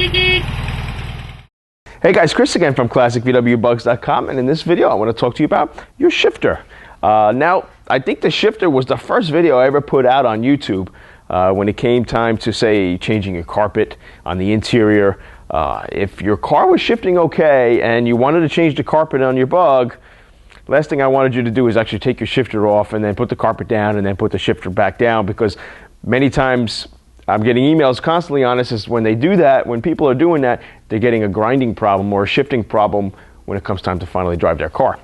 Hey guys, Chris again from ClassicVWBugs.com, and in this video I want to talk to you about your shifter. Now, I think the shifter was the first video I ever put out on YouTube when it came time to, say, changing your carpet on the interior. If your car was shifting okay and you wanted to change the carpet on your Bug, last thing I wanted you to do is actually take your shifter off and then put the carpet down and then put the shifter back down, because many times I'm getting emails constantly on this is when they do that, when people are doing that, they're getting a grinding problem or a shifting problem when it comes time to finally drive their car.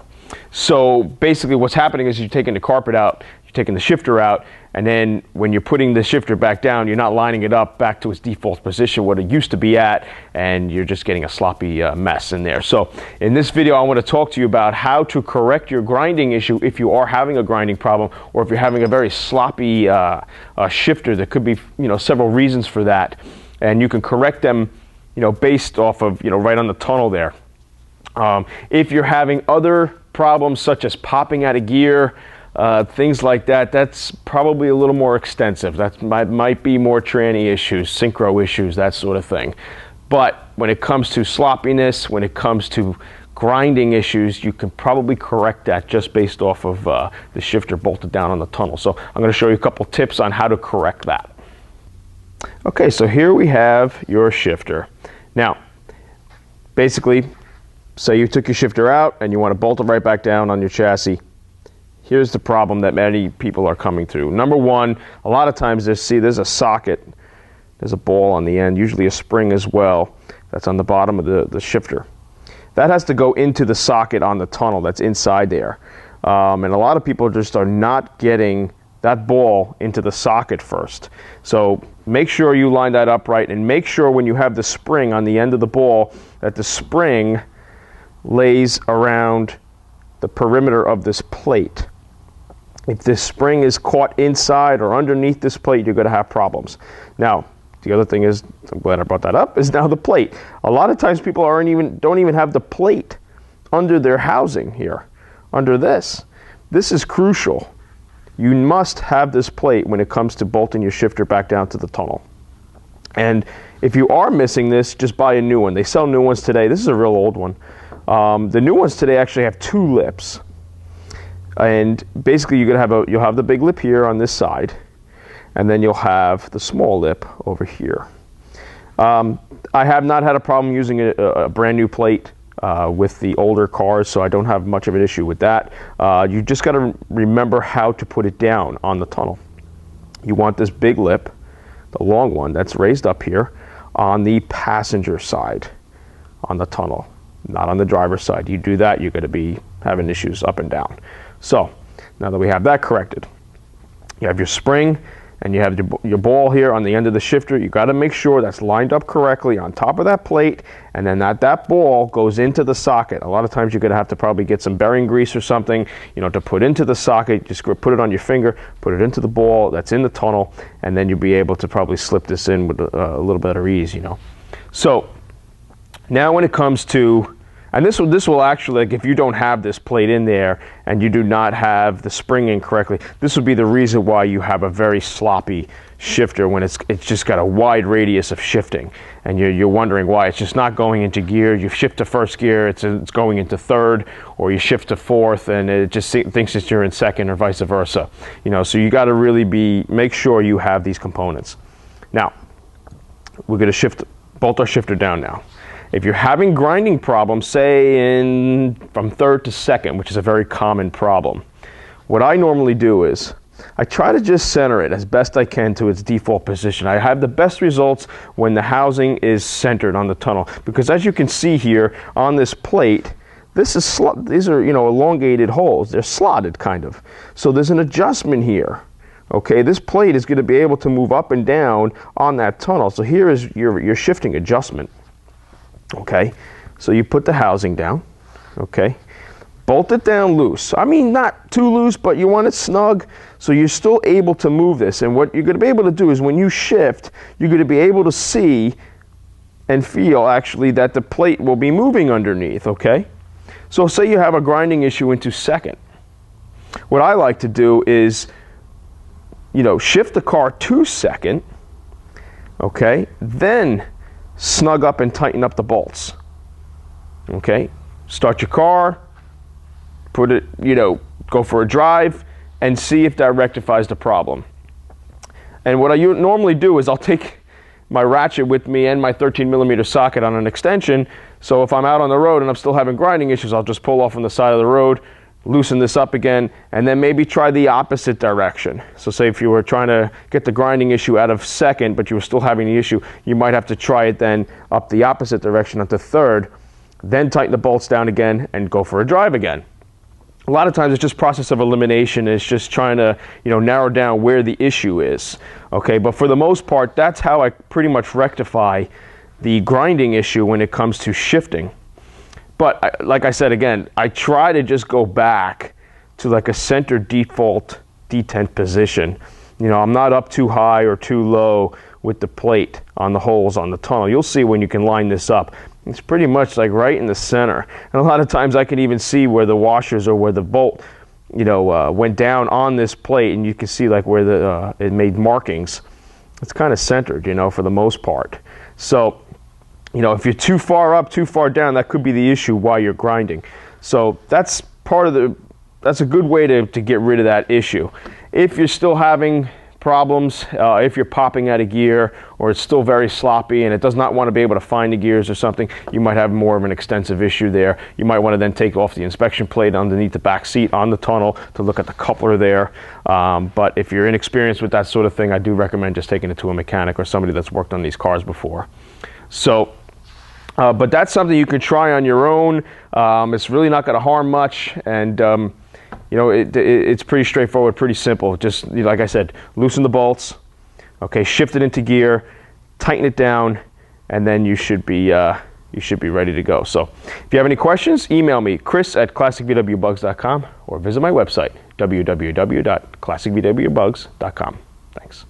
So basically what's happening is you're taking the carpet out, you're taking the shifter out, and then when you're putting the shifter back down, you're not lining it up back to its default position, what it used to be at, and you're just getting a sloppy mess in there. So in this video, I want to talk to you about how to correct your grinding issue if you are having a grinding problem, or if you're having a very sloppy shifter. There could be, several reasons for that, and you can correct them, based off of, right on the tunnel there. If you're having other problems such as popping out of gear, things like that, that's probably a little more extensive. That might be more tranny issues, synchro issues, that sort of thing. But when it comes to sloppiness, when it comes to grinding issues, you can probably correct that just based off of the shifter bolted down on the tunnel. So I'm going to show you a couple tips on how to correct that. Okay, so here we have your shifter. Now, basically, say you took your shifter out and you want to bolt it right back down on your chassis. Here's the problem that many people are coming through. Number one, a lot of times there's a socket, there's a ball on the end, usually a spring as well, that's on the bottom of the shifter. That has to go into the socket on the tunnel that's inside there. And a lot of people just are not getting that ball into the socket first. So make sure you line that up right, and make sure when you have the spring on the end of the ball that the spring lays around the perimeter of this plate. If this spring is caught inside or underneath this plate, you're going to have problems. Now, the other thing is, I'm glad I brought that up, is now the plate. A lot of times people don't even have the plate under their housing here, under this. This is crucial. You must have this plate when it comes to bolting your shifter back down to the tunnel. And if you are missing this, just buy a new one. They sell new ones today. This is a real old one. The new ones today actually have two lips. And basically you'll have the big lip here on this side, and then you'll have the small lip over here. I have not had a problem using a brand new plate with the older cars, so I don't have much of an issue with that. You just got to remember how to put it down on the tunnel. You want this big lip, the long one that's raised up here, on the passenger side on the tunnel, not on the driver's side. You do that, you're going to be having issues up and down. So now that we have that corrected, you have your spring and you have your ball here on the end of the shifter. You got to make sure that's lined up correctly on top of that plate, and then that ball goes into the socket. A lot of times you're going to have to probably get some bearing grease or something, to put into the socket. Just put it on your finger, put it into the ball that's in the tunnel, and then you'll be able to probably slip this in with a little better ease, So now when it comes to, and this will actually, like, if you don't have this plate in there and you do not have the spring in correctly, this would be the reason why you have a very sloppy shifter when it's just got a wide radius of shifting, and you're wondering why it's just not going into gear. You shift to first gear, it's going into third, or you shift to fourth and it just thinks that you're in second, or vice versa. So you got to really make sure you have these components. Now we're going to bolt our shifter down now. If you're having grinding problems, say from third to second, which is a very common problem, what I normally do is I try to just center it as best I can to its default position. I have the best results when the housing is centered on the tunnel, because as you can see here on this plate, these are elongated holes. They're slotted kind of. So there's an adjustment here. Okay, this plate is going to be able to move up and down on that tunnel. So here is your shifting adjustment. Okay, so you put the housing down, okay, bolt it down loose. I mean, not too loose, but you want it snug, so you're still able to move this. And what you're going to be able to do is when you shift, you're going to be able to see and feel actually that the plate will be moving underneath, okay? So say you have a grinding issue into second. What I like to do is, shift the car to second, okay, then snug up and tighten up the bolts. Okay, start your car, put it, go for a drive, and see if that rectifies the problem. And what I normally do is I'll take my ratchet with me and my 13mm socket on an extension, so if I'm out on the road and I'm still having grinding issues, I'll just pull off on the side of the road, loosen this up again, and then maybe try the opposite direction. So say if you were trying to get the grinding issue out of second, but you were still having the issue, you might have to try it then up the opposite direction onto third, then tighten the bolts down again and go for a drive again. A lot of times it's just process of elimination. It's just trying to narrow down where the issue is. Okay, but for the most part, that's how I pretty much rectify the grinding issue when it comes to shifting. But like I said again, I try to just go back to like a center default detent position. I'm not up too high or too low with the plate on the holes on the tunnel. You'll see when you can line this up. It's pretty much like right in the center. And a lot of times I can even see where the washers or where the bolt, went down on this plate, and you can see like where it made markings. It's kind of centered, for the most part. So, if you're too far up, too far down, that could be the issue while you're grinding. So that's that's a good way to get rid of that issue. If you're still having problems, if you're popping out of gear or it's still very sloppy and it does not want to be able to find the gears or something, you might have more of an extensive issue there. You might want to then take off the inspection plate underneath the back seat on the tunnel to look at the coupler there. But if you're inexperienced with that sort of thing, I do recommend just taking it to a mechanic or somebody that's worked on these cars before. So, but that's something you can try on your own. It's really not going to harm much, and it's pretty straightforward, pretty simple. Just like I said, loosen the bolts, okay, shift it into gear, tighten it down, and then you should be ready to go. So if you have any questions, email me, chris@classicvwbugs.com, or visit my website, www.classicvwbugs.com. Thanks.